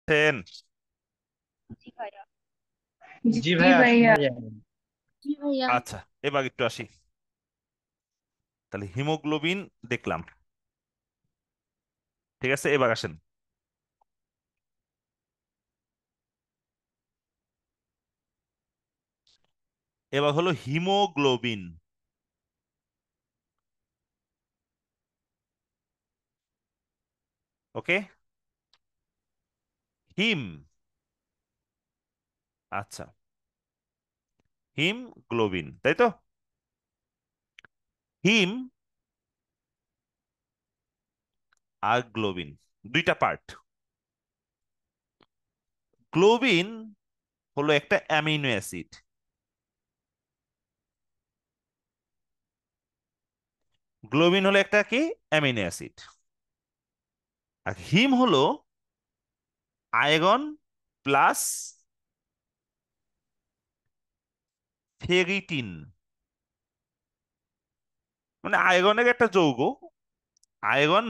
Ten. জি ভাইয়া। জি জি ভাইয়া, ভাইয়া। শোনা যায়। জি ভাইয়া। আচ্ছা, এবার একটু আসি। তাহলে হিমোগ্লোবিন দেখলাম, ঠিক আছে। এবার আসেন, এবার হলো হিমোগ্লোবিন। ওকে, হিম। আচ্ছা, হিমগ্লোবিন, তাই তো। হিম আর গ্লোবিন দুইটা পার্ট। গ্লোবিন হলো একটা অ্যামিনো অ্যাসিড, গ্লোবিন হলো একটা কি, অ্যামিনো অ্যাসিড। আর হিম হলো আয়রন প্লাস ফেরিটিন, মানে আয়রনের একটা যৌগ। আয়রন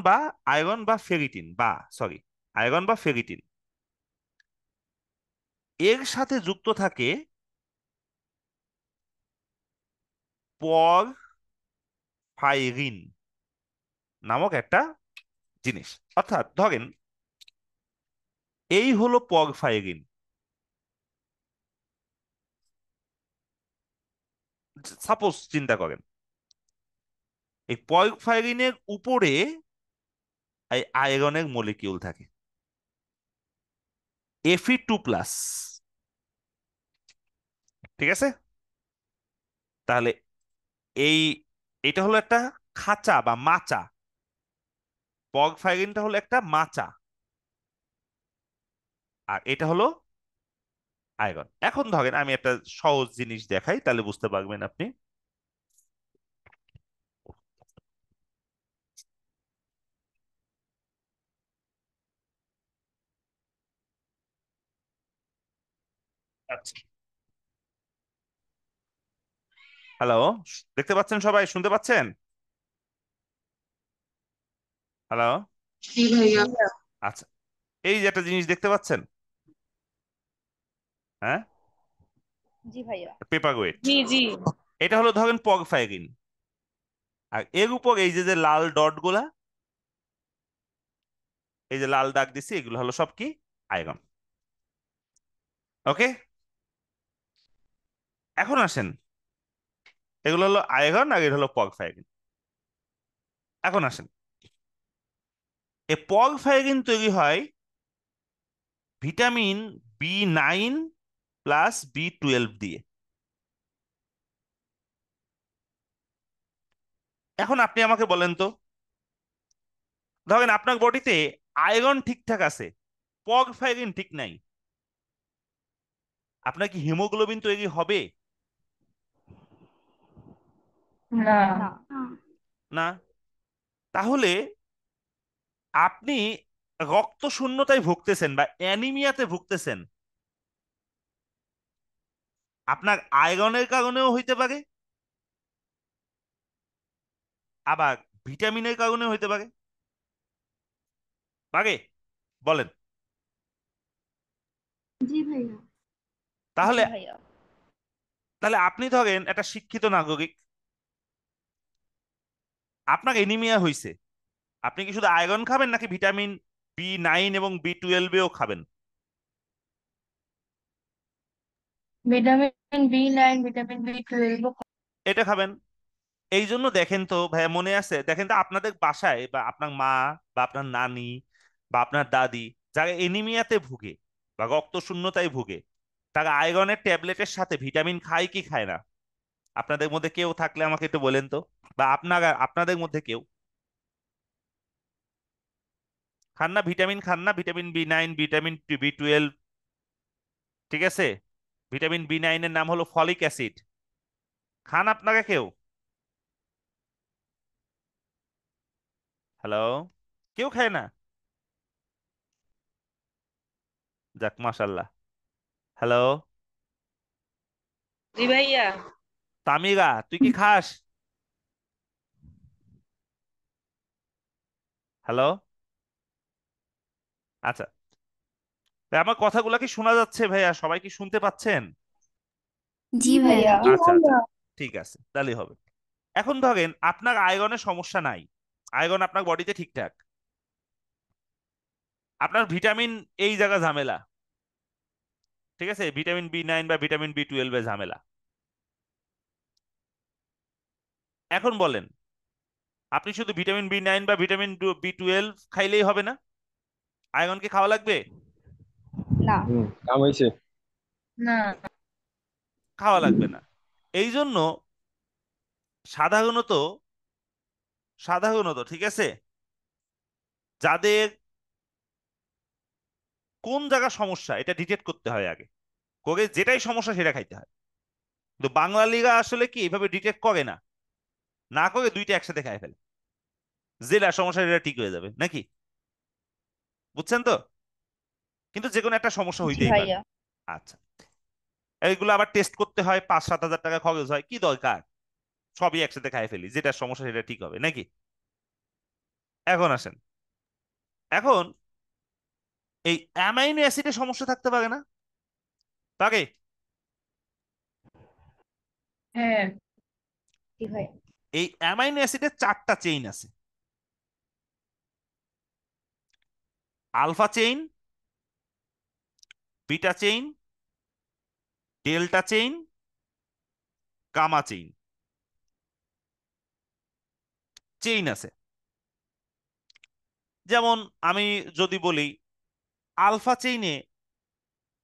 বা ফেরিটিন, বা সরি, আয়রন বা ফেরিটিন এর সাথে যুক্ত থাকে পরফাইরিন নামক একটা জিনিস। অর্থাৎ ধরেন এই হলো পরফাইরিন। সাপোজ চিন্তা করেন, এই পরফাইরিনের উপরে এই আয়রনের মলিকিউল থাকে, Fe2+। ঠিক আছে, তাহলে এই এটা হলো একটা খাঁচা বা মাচা। পরফাইরিনটা হলো একটা মাচা, আর এটা হলো আয়রন। এখন ধরেন আমি একটা সহজ জিনিস দেখাই, তাহলে বুঝতে পারবেন আপনি। আচ্ছা, হ্যালো, দেখতে পাচ্ছেন সবাই, শুনতে পাচ্ছেন? হ্যালো। জি ভাইয়া। আচ্ছা, এই যে একটা জিনিস দেখতে পাচ্ছেন, হ্যাঁ, জি ভাইয়া। Paper weight. জি জি। এটা হলো ধরেন পরফাইরিন, আর এর উপর এই যে যে লাল ডট গুলা, এই যে লাল দাগ দিছি, এগুলো হলো সব কি, আয়রন। ওকে, এখন আসেন, এগুলো হলো আয়রন আর এটা হলো পরফাইরিন। এখন আসেন, এই পরফাইরিন তৈরি হয় ভিটামিন B9 প্লাস B12 দিয়ে। এখন আপনি আমাকে বলেন তো, ধরেন আপনার বডিতে আয়রন ঠিকঠাক আছে, পরফাইরিন ঠিক নাই, আপনার কি হিমোগ্লোবিন তৈরি হবে? না না। না। তাহলে আপনি রক্ত শূন্যতায় ভুগতেছেন বা অ্যানিমিয়াতে ভুগতেছেন, আপনার আয়রনের কারণেও হইতে পারে, আবার ভিটামিনের কারণেও হইতে পারে। পারে? বলেন। জি ভাইয়া। জি তাহলে ভাইয়া। তাহলে আপনি ধরেন একটা শিক্ষিত নাগরিক, আপনার এনিমিয়া হইছে, আপনি কি শুধু আয়রন খাবেন নাকি ভিটামিন B9 এবং B12ও খাবেন? Vitamin B9, vitamin B12। এটা খাবেন। এই জন্য দেখেন তো ভাইয়া, মনে আছে, দেখেন তো আপনাদের বাসায় বা আপনার মা বা আপনার নানি বা আপনার দাদি যারা এনিমিয়াতে ভুগে বা রক্ত শূন্যতায় ভুগে, তারা আয়রনের ট্যাবলেটের সাথে ভিটামিন খায় কি খায় না? আপনাদের মধ্যে কেউ থাকলে আমাকে একটু বলেন তো, বা আপনারা, আপনাদের মধ্যে কেউ খান না ভিটামিন? খান না ভিটামিন B9, ভিটামিন B12? ঠিক আছে, ভিটামিন B9 এর নাম হলো ফলিক অ্যাসিড। খান আপনারা কেউ? হ্যালো, কেউ খায় না? যাক, মাশাল্লাহ। হ্যালো, জি ভাইয়া। তামিরা, তুই কি খাস? হ্যালো। আচ্ছা, আমার কথাগুলো কি শোনা যাচ্ছে ভাইয়া? সবাই কি শুনতে পাচ্ছেন? জি ভাইয়া। আচ্ছা আচ্ছা, ঠিক আছে, তাহলে হবে। এখন ধরেন আপনার আয়রনের সমস্যা নাই, আয়রন আপনার বডিতে ঠিকঠাক, আপনার ভিটামিন এই জায়গা ঝামেলা, ঠিক আছে, ভিটামিন B9 বা ভিটামিন B12 এ ঝামেলা। এখন বলেন, আপনি শুধু ভিটামিন B9 বা ভিটামিন B12 খাইলেই হবে না? আয়রন কি খাওয়া লাগবে? না। কাম হয়েছে। না। খাওয়া লাগবে না। এই জন্য সাধারণত সাধারণত ঠিক আছে, যাদের কোন জায়গা সমস্যা এটা ডিটেক্ট করতে হয় আগে, করে যেটাই সমস্যা সেটা খাইতে হয়। কিন্তু বাঙালিরা আসলে কি এভাবে ডিটেক্ট করে না, না করে দুইটা একসাথে খাই ফেলে, যেটা সমস্যা সেটা ঠিক হয়ে যাবে নাকি, বুঝছেন তো? কিন্তু যে কোনো একটা সমস্যা জি হইতেই পারে। ভাইয়া। আচ্ছা, এইগুলো আবার টেস্ট করতে হয়, 5-7 হাজার টাকা খরচ হয়, কি দরকার? সবই একসাথে খাই ফেলি, যেটা সমস্যা সেটা ঠিক হবে নাকি। এখন আসেন, এখন এই অ্যামাইনো অ্যাসিডের সমস্যা থাকতে পারে না? পারে। হ্যাঁ। জি ভাইয়া। এই অ্যামাইনো অ্যাসিডের 4টা চেইন আছে: alpha chain, beta chain, delta chain, gamma chain, chain আছে। যেমন আমি যদি বলি আলফা চেইনে,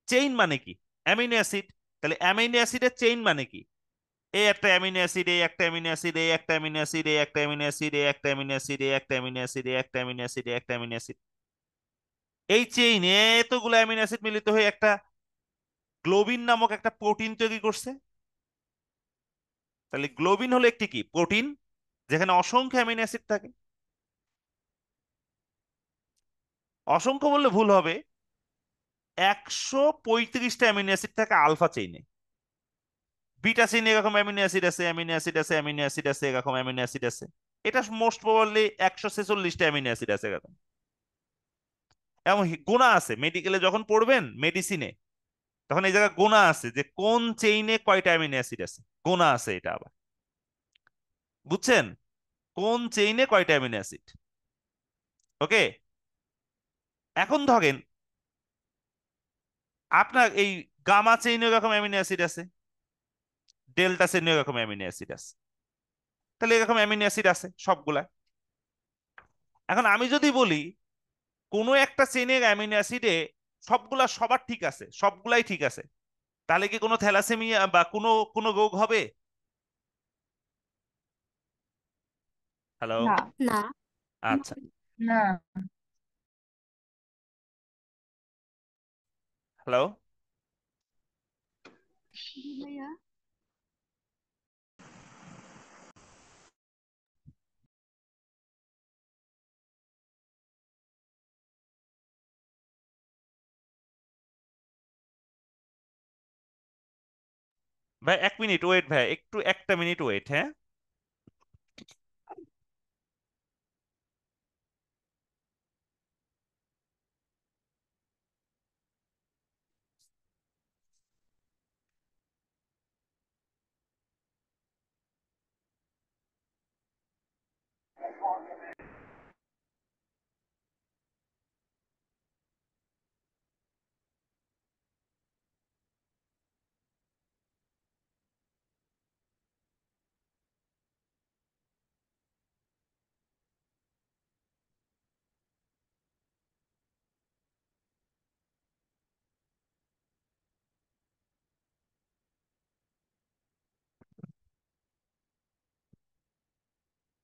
চেইন মানে কি? Amino acid. তাহলে অ্যামিনো অ্যাসিডের চেইন মানে কি? এই একটা অ্যামিনো অ্যাসিড, এই একটা অ্যামিনো অ্যাসিড, এই একটা অ্যামিনো অ্যাসিড, এই একটা অ্যামিনো অ্যাসিড, এই একটা অ্যামিনো অ্যাসিড, এই একটা অ্যামিনো অ্যাসিড, এই একটা অ্যামিনো অ্যাসিড, এই একটা অ্যামিনো অ্যাসিড। এই চেইনে এতগুলো অ্যামিনো অ্যাসিড মিলিত হয়ে একটা গ্লোবিন নামক একটা প্রোটিন তৈরি করছে। তাহলে গ্লোবিন হলো একটি কি প্রোটিন, যেখানে অসংখ্য অ্যামিনো অ্যাসিড থাকে। অসংখ্য বললে ভুল হবে, 135টা অ্যামিনো অ্যাসিড থাকে আলফা চেইনে। বিটা চেইনে এরকম অ্যামিনো অ্যাসিড আছে, অ্যামিনো অ্যাসিড আছে, অ্যামিনো অ্যাসিড আছে, এরকম অ্যামিনো অ্যাসিড আছে। এটা মোস্ট প্রবাবলি 146টা অ্যামিনো অ্যাসিড আছে এরকম। এমন গোনা আছে, মেডিকেলে যখন পড়বেন মেডিসিনে, তখন এই জায়গায় গোনা আছে যে কোন চেইনে কয়টা অ্যামিনো অ্যাসিড আছে, গোনা আছে এটা আবার, বুঝছেন? কোন চেইনে কয়টা অ্যামিনো অ্যাসিড। ওকে। এখন ধরেন আপনার এই গামা চেইনে এরকম অ্যামিনো অ্যাসিড আছে, ডেল্টা চেইনে এরকম অ্যামিনো অ্যাসিড আছে। তাহলে এরকম অ্যামিনো অ্যাসিড আছে সবগুলা। এখন আমি যদি বলি কোনো একটা চেইনের অ্যামিনো অ্যাসিডে সবগুলা সবার ঠিক আছে, সবগুলাই ঠিক আছে, তাহলে কি কোনো থ্যালাসেমিয়া বা কোনো কোনো রোগ হবে? হ্যালো? না। না। আচ্ছা। না। হ্যালো? জি ভাইয়া। ভাই 1 মিনিট ওয়েট, ভাই একটু একটা মিনিট ওয়েট, হ্যাঁ।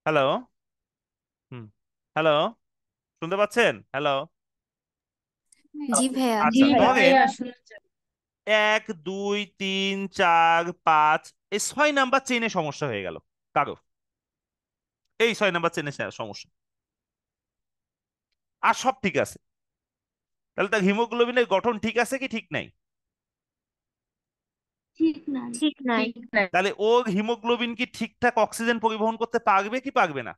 হ্যালো? হুম। হ্যালো? শুনতে পাচ্ছেন? হ্যালো? জি ভাইয়া। জি আচ্ছা ভাইয়া। ধরেন ভাইয়া শুনছে। 1 2 3 4 5, এই 6 নাম্বার চেইনে সমস্যা হয়ে গেল কারো, এই 6 নাম্বার চেইনে সমস্যা, আর সব ঠিক আছে। তাহলে তার হিমোগ্লোবিনের গঠন ঠিক আছে কি ঠিক নাই? ঠিক নাই। ঠিক নাই। ঠিক নাই। তাহলে ওর হিমোগ্লোবিন কি ঠিকঠাক অক্সিজেন পরিবহন করতে পারবে কি পারবে না?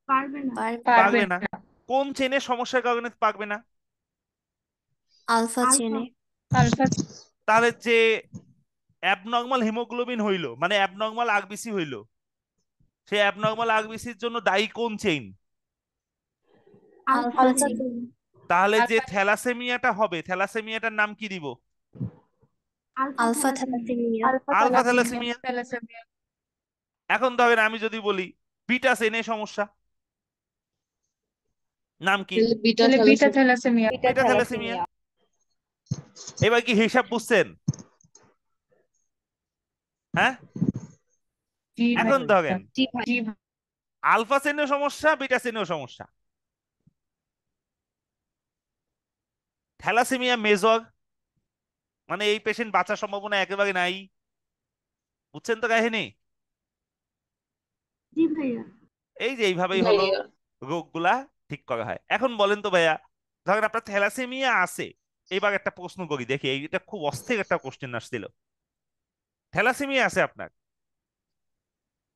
পারবে না। পারবে পারবে না। না। কোন চেনের সমস্যার কারণে পারবে না? আলফা চেনে। আলফা তাহলে যে অ্যাবনর্মাল হিমোগ্লোবিন হইলো মানে অ্যাবনর্মাল আরবিসি হইলো, সেই অ্যাবনর্মাল আরবিসির জন্য দায়ী কোন চেইন? আলফা আলফা চেনে। তাহলে যে আলফা থ্যালাসেমিয়াটা হবে, থ্যালাসেমিয়াটার নাম কি দিব? Alpha thalassemia. Alpha alpha thalassemia thalassemia. এখন ধরেন আমি যদি বলি বিটা চেনে সমস্যা, নাম কি? Beta thalassemia. Beta thalassemia. এবার কি হিসাব বুঝছেন? হ্যাঁ, জি এখন ভাই। ধরেন জি ভাই। আলফা চেনেও সমস্যা, বিটা চেনেও সমস্যা। থ্যালাসেমিয়া মেজর মানে এই পেশেন্ট বাঁচার সম্ভাবনা একেবারে নাই। বুঝছেন তো কাহিনী? জি ভাইয়া। এই যে এইভাবেই হলো রোগগুলা ঠিক করা হয়। এখন বলেন তো ভাইয়া, ধরেন আপনার থ্যালাসেমিয়া আছে, এবার একটা প্রশ্ন করি দেখি, এইটা খুব অস্থির একটা কোশ্চেন আসছিল। থ্যালাসেমিয়া আছে আপনার,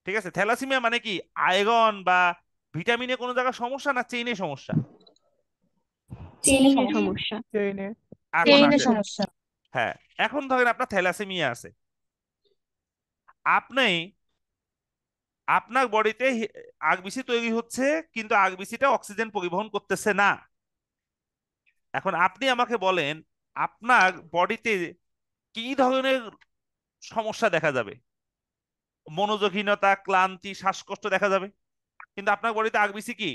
ঠিক আছে, থ্যালাসেমিয়া মানে কি আয়রন বা ভিটামিনে কোনো জায়গায় সমস্যা না চেইনে সমস্যা? চেইনে সমস্যা। এখন চেইনে আসেন, সমস্যা। হ্যাঁ, এখন ধরেন আপনার থ্যালাসেমিয়া আছে, আপনি আপনার বডিতে আরবিসি তৈরি হচ্ছে, কিন্তু আরবিসিটা অক্সিজেন পরিবহন করতেছে না। এখন আপনি আমাকে বলেন আপনার বডিতে কি ধরনের সমস্যা দেখা যাবে? মনোযোগহীনতা, ক্লান্তি, শ্বাসকষ্ট দেখা যাবে, কিন্তু আপনার বডিতে আরবিসি কি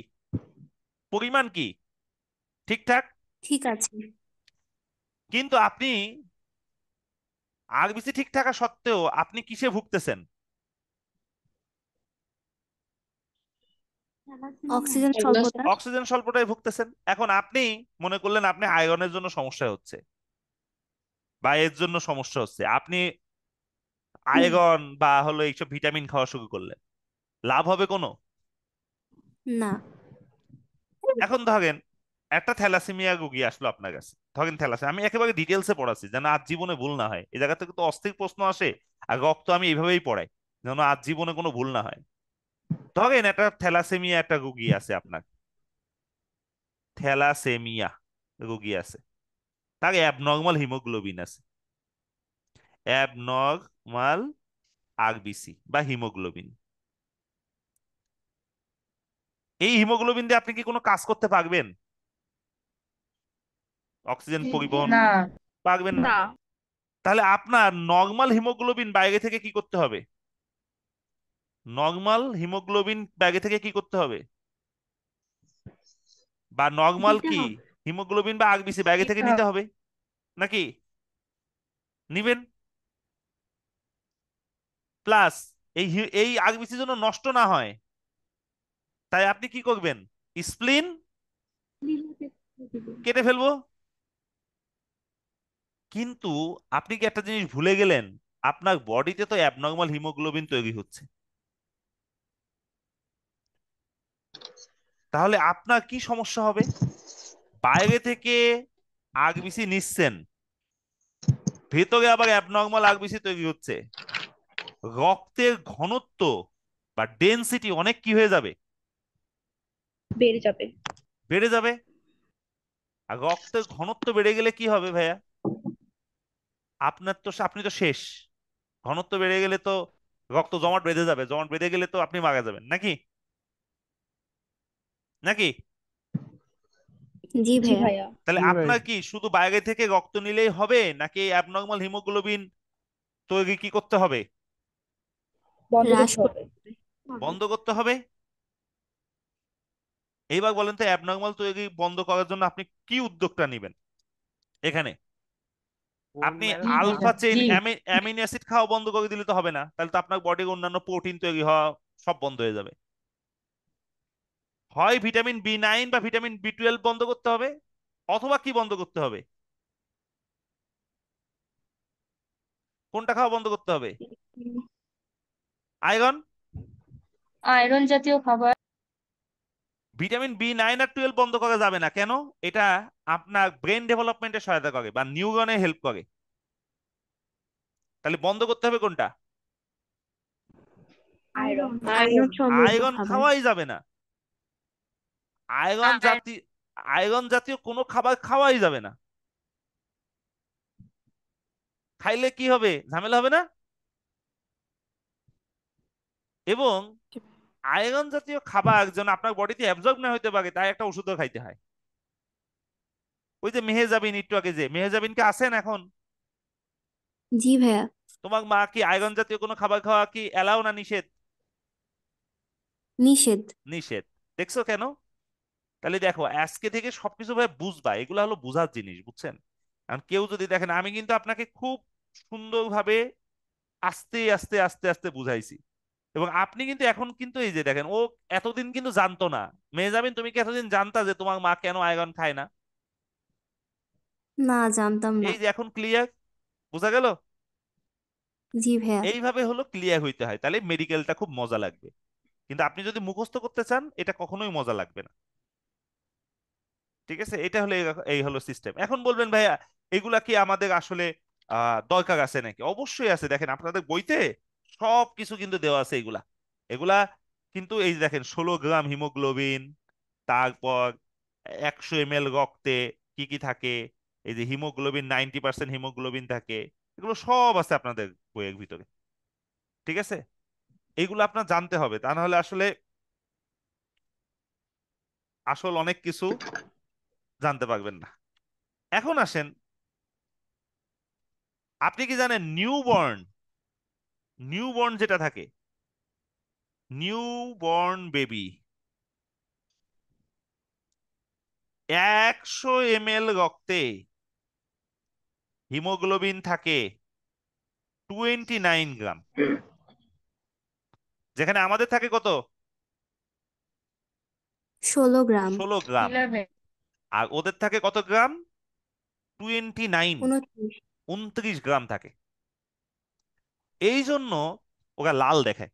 পরিমাণ কি ঠিকঠাক। ঠিক আছে। কিন্তু আপনি আরবিসি ঠিক থাকা সত্ত্বেও আপনি কিসে ভুগতেছেন? অক্সিজেন স্বল্পতা। অক্সিজেন স্বল্পতায় ভুগতেছেন। এখন আপনি মনে করলেন আপনি আয়রনের জন্য সমস্যা হচ্ছে বা এর জন্য সমস্যা হচ্ছে, আপনি আয়রন বা হলো এইসব ভিটামিন খাওয়া শুরু করলেন, লাভ হবে কোনো? না। এখন ধরেন একটা থ্যালাসেমিয়া রোগী আসলো আপনার কাছে, ধরেন থ্যালাসেমিয়া, আমি একেবারে ডিটেলসে পড়াচ্ছি যেন আজ জীবনে ভুল না হয়, এই জায়গা থেকে তো অস্থির প্রশ্ন আসে, আর রক্ত আমি এইভাবেই পড়াই যেন আজ জীবনে কোনো ভুল না হয়। ধরেন একটা থ্যালাসেমিয়া একটা রোগী আছে আপনার, থ্যালাসেমিয়া রোগী আছে, তার অ্যাবনর্মাল হিমোগ্লোবিন আছে, অ্যাবনর্মাল আরবিসি বা হিমোগ্লোবিন। এই হিমোগ্লোবিন দিয়ে আপনি কি কোনো কাজ করতে পারবেন? অক্সিজেন পরিবহন না। পারবেন না। তাহলে আপনার নর্মাল হিমোগ্লোবিন বাইরে থেকে কি করতে হবে? নর্মাল হিমোগ্লোবিন বাইরে থেকে কি করতে হবে? বা নর্মাল দিতে কি হবে। হিমোগ্লোবিন বা আরবিসি বাইরে থেকে নিতে হবে নাকি? নিবেন। প্লাস এই আরবিসি যেন নষ্ট না হয়, তাই আপনি কি করবেন? স্প্লিন কেটে ফেলবো। কিন্তু আপনি কি একটা জিনিস ভুলে গেলেন, আপনার বডিতে তো অ্যাবনর্মাল হিমোগ্লোবিন তৈরি হচ্ছে, তাহলে আপনার কি সমস্যা হবে? বাইরে থেকে আরবিসি নিচ্ছেন, ভেতরে আবার অ্যাবনর্মাল আরবিসি তৈরি হচ্ছে, রক্তের ঘনত্ব বা ডেনসিটি অনেক কি হয়ে যাবে? বেড়ে যাবে। বেড়ে যাবে। আর রক্তের ঘনত্ব বেড়ে গেলে কি হবে ভাইয়া? আপনি তো শেষ। ঘনত্ব বেড়ে গেলে তো রক্ত জমাট বেঁধে যাবে, জমাট বেঁধে গেলে তো আপনি মারা যাবেন নাকি? নাকি? জি ভাইয়া। তাহলে আপনার কি শুধু বাইরে থেকে রক্ত নিলেই হবে নাকি অ্যাবনর্মাল হিমোগ্লোবিন তৈরি কি করতে হবে? হ্রাস করতে হবে। বন্ধ করতে হবে। এইবার বলেন তো অ্যাবনর্মাল তৈরি বন্ধ করার জন্য আপনি কি উদ্যোগটা নেবেন এখানে? আপনি আলফা চেইন অ্যামিনো অ্যাসিড খাওয়া বন্ধ করে দিলে তো হবে না, তাহলে তো আপনার বডির অন্যান্য প্রোটিন তৈরি হওয়া সব বন্ধ হয়ে যাবে। হয় ভিটামিন বি9 বা ভিটামিন বি12 বন্ধ করতে হবে, অথবা কি বন্ধ করতে হবে? কোনটা খাওয়া বন্ধ করতে হবে? আয়রন। আয়রন জাতীয় খাবার। ভিটামিন বি9 আর 12 বন্ধ করা যাবে না, কেন? এটা আপনার ব্রেন ডেভেলপমেন্টে সহায়তা করে বা নিউরনে হেল্প করে। তাহলে বন্ধ করতে হবে কোনটা? আয়রন। আয়রন সমৃদ্ধ আয়রন খাবার। খাওয়াই যাবে না। আয়রন জাতীয় আয়রন জাতীয় কোনো খাবার খাওয়াই যাবে না। খাইলে কি হবে, ঝামেলা হবে না? এবং আয়রন জাতীয় খাবার যেন আপনার বডিতে অ্যাবজর্ব না হইতে পারে তাই একটা ওষুধও খাইতে হয়। ওই যে মেহেজাবিন, একটু আগে যে মেহেজাবিন কি আছেন এখন? জি ভাইয়া। তোমার মা কি আয়রন জাতীয় কোনো খাবার খাওয়া কি এলাও না নিষেধ? নিষেধ। নিষেধ। দেখছো কেন? তাহলে দেখো আজকে থেকে সবকিছু ভাই বুঝবা, এগুলো হলো বুঝার জিনিস, বুঝছেন? কারণ কেউ যদি দেখেন, আমি কিন্তু আপনাকে খুব সুন্দরভাবে আস্তে আস্তে আস্তে আস্তে বুঝাইছি, এবং আপনি কিন্তু এখন কিন্তু এই যে দেখেন, ও এতদিন কিন্তু জানতো না। মেহজাবিন, তুমি কি এতদিন জানতা যে তোমার মা কেন আয়রন খায় না? না, জানতাম না। এই যে এখন ক্লিয়ার, বোঝা গেল? জি ভাইয়া। এইভাবে হলো ক্লিয়ার হইতে হয়, তাহলে মেডিকেলটা খুব মজা লাগবে। কিন্তু আপনি যদি মুখস্থ করতে চান, এটা কখনোই মজা লাগবে না। ঠিক আছে, এটা হলো এই হলো সিস্টেম। এখন বলবেন ভাইয়া, এগুলা কি আমাদের আসলে দরকার আছে নাকি? অবশ্যই আছে। দেখেন আপনাদের বইতে সব কিছু কিন্তু দেওয়া আছে এগুলা। এগুলা কিন্তু এই যে দেখেন 16 গ্রাম হিমোগ্লোবিন, তারপর 100 ml রক্তে কি কি থাকে, এই যে হিমোগ্লোবিন 90% হিমোগ্লোবিন থাকে, এগুলো সব আছে আপনাদের বইয়ের ভিতরে। ঠিক আছে, এগুলো আপনার জানতে হবে, তা না হলে আসলে আসল অনেক কিছু জানতে পারবেন না। এখন আসেন, আপনি কি জানেন নিউবর্ন যেটা থাকে, নিউবর্ন বেবি 100 ml রক্তে হিমোগ্লোবিন থাকে 29 গ্রাম, যেখানে আমাদের থাকে কত? 16 গ্রাম। 16 গ্রাম। 11। আর ওদের থাকে কত গ্রাম? 29, 29। 29 গ্রাম থাকে। এই জন্য ওরা লাল দেখায়।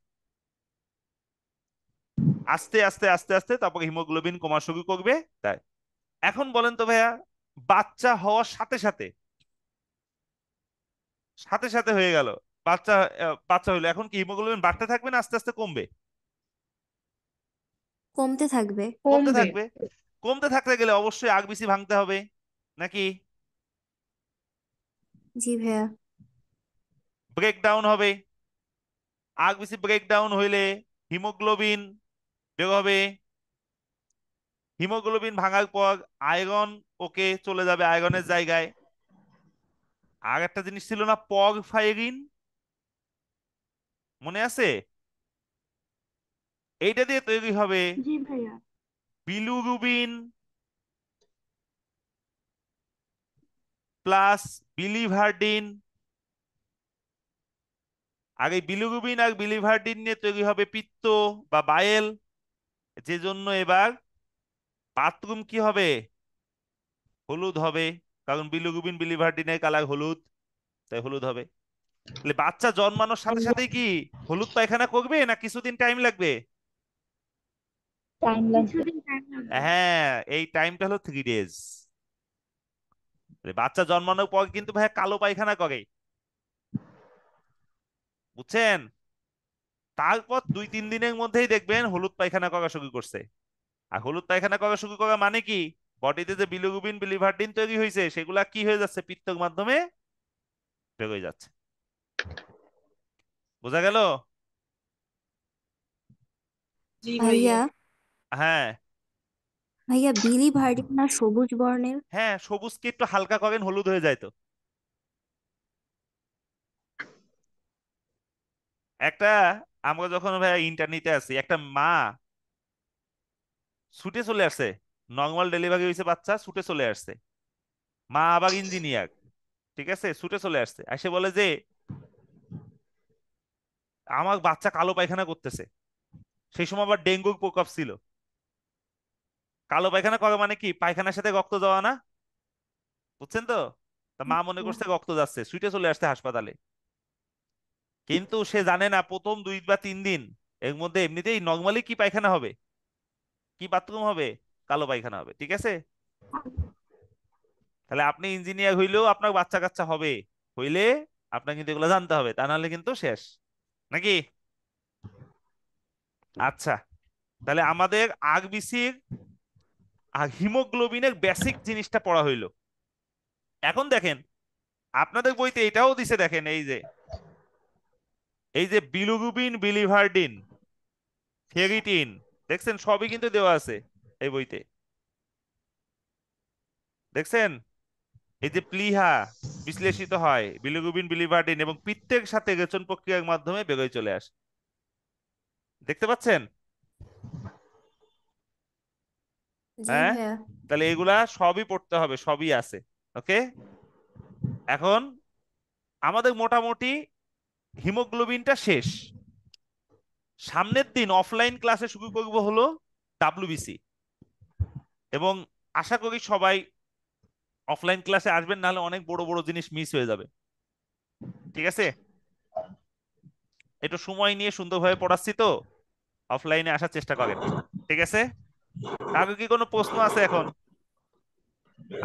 আস্তে আস্তে আস্তে আস্তে তারপর হিমোগ্লোবিন কমা শুরু করবে। তাই এখন বলেন তো ভাইয়া, বাচ্চা হওয়ার সাথে সাথে সাথে সাথে হয়ে গেল, বাচ্চা বাচ্চা হইলো, এখন কি হিমোগ্লোবিন বাড়তে থাকবে না আস্তে আস্তে কমবে? কমতে থাকবে। কমতে কমবে। থাকবে। কমতে থাকতে গেলে অবশ্যই আগবিসি ভাঙতে হবে, নাকি? জি ভাইয়া। ব্রেকডাউন হবে। আগবিসি ব্রেকডাউন হইলে হিমোগ্লোবিন বের হবে। হিমোগ্লোবিন ভাঙার পর আয়রন, ওকে চলে যাবে আয়রনের জায়গায়। আর একটা জিনিস ছিল না, পরফাইরিন, মনে আছে? এইটা দিয়ে তৈরি হবে জি ভাইয়া। বিলুরুবিন প্লাস বিলিভারডিন। আর এই বিলিরুবিন আর বিলিভারডিন নিয়ে তৈরি হবে পিত্ত বা বাইল, যে জন্য এবার বাথরুম কি হবে? হলুদ হবে। কারণ বিলিরুবিন বিলিভারডিনের কালার হলুদ, তাই হলুদ হবে। তাহলে বাচ্চা জন্মানোর সাথে সাথেই কি হলুদ পায়খানা করবে না কিছুদিন টাইম লাগবে? টাইম লাগবে। কিছুদিন টাইম লাগবে। হ্যাঁ, এই টাইমটা হলো 3 days। বাচ্চা জন্মানোর পর কিন্তু ভাই কালো পায়খানা করে, বুঝছেন? তারপর 2-3 দিনের মধ্যেই দেখবেন হলুদ পায়খানা করা শুরু করছে। আর হলুদ পায়খানা করা শুরু করা মানে কি, বডিতে যে বিলিরুবিন বিলিভারডিন তৈরি হয়েছে সেগুলা কি হয়ে যাচ্ছে, পিত্তের মাধ্যমে বের হয়ে যাচ্ছে। বোঝা গেল? জি ভাইয়া। ভাইয়া। হ্যাঁ। ভাইয়া, বিলি ভার্ডিন না সবুজ বর্ণের? হ্যাঁ, সবুজকে একটু হালকা করেন, হলুদ হয়ে যায় তো। একটা, আমরা যখন ভাই ইন্টারনেটে আছি, একটা মা ছুটে চলে আসছে, নর্মাল ডেলিভারি হয়েছে, বাচ্চা ছুটে চলে আসছে। মা আবার ইঞ্জিনিয়ার, ঠিক আছে, ছুটে চলে আসছে, এসে বলে যে আমার বাচ্চা কালো পায়খানা করতেছে। সেই সময় আবার ডেঙ্গুর প্রকোপ ছিল। কালো পায়খানা করে মানে কি, পায়খানার সাথে রক্ত যাওয়া না, বুঝছেন তো? তা মা মনে করছে রক্ত যাচ্ছে, ছুটে চলে আসছে হাসপাতালে। কিন্তু সে জানে না প্রথম 2 বা 3 দিন এর মধ্যে এমনিতেই নর্মালি কি পায়খানা হবে, কি বাথরুম হবে, কালো পায়খানা হবে। ঠিক আছে, তাহলে আপনি ইঞ্জিনিয়ার হইলেও আপনার বাচ্চা কাচ্চা হবে, হইলে আপনার কিন্তু এগুলো জানতে হবে, তা নাহলে কিন্তু শেষ, নাকি? আচ্ছা, তাহলে আমাদের আরবিসির আর হিমোগ্লোবিনের বেসিক জিনিসটা পড়া হইলো। এখন দেখেন, আপনাদের বইতে এটাও দিছে, দেখেন এই যে বিলুগুবিন, বিলিভারডিন, ফেরিটিন, দেখছেন সবই কিন্তু দেওয়া আছে এই বইতে, দেখছেন? এই যে প্লীহা বিশ্লেষিত হয় বিলিরুবিন, বিলিভার্ডিন এবং পিত্তের সাথে রেচন প্রক্রিয়ার মাধ্যমে বেরোয় চলে আসে, দেখতে পাচ্ছেন? জি হ্যাঁ, ভাইয়া। তাহলে এগুলা সবই পড়তে হবে, সবই আছে। ওকে, এখন আমাদের মোটামুটি হিমোগ্লোবিনটা শেষ। সামনের দিন অফলাইন ক্লাসে শুরু করব হলো ডাব্লিউবিসি, এবং আশা করি সবাই অফলাইন ক্লাসে আসবেন, নাহলে অনেক বড় বড় জিনিস মিস হয়ে যাবে। ঠিক আছে, একটু সময় নিয়ে সুন্দরভাবে পড়াচ্ছি তো, অফলাইনে আসার চেষ্টা করেন। ঠিক আছে, কারো কি কোনো প্রশ্ন আছে এখন?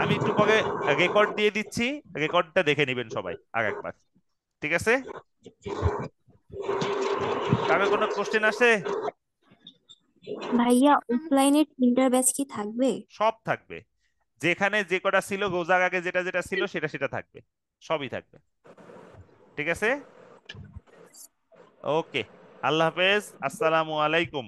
আমি একটু পরে রেকর্ড দিয়ে দিচ্ছি, রেকর্ডটা দেখে নেবেন সবাই আর একবার। ঠিক আছে, কারো কোনো কোশ্চেন আছে? ভাইয়া অফলাইনের তিনটার ব্যাচ কি থাকবে? সব থাকবে, যেখানে যে কটা ছিল রোজার আগে যেটা যেটা ছিল সেটা সেটা থাকবে, সবই থাকবে। ঠিক আছে, ওকে, আল্লাহ হাফেজ, আসসালামু আলাইকুম।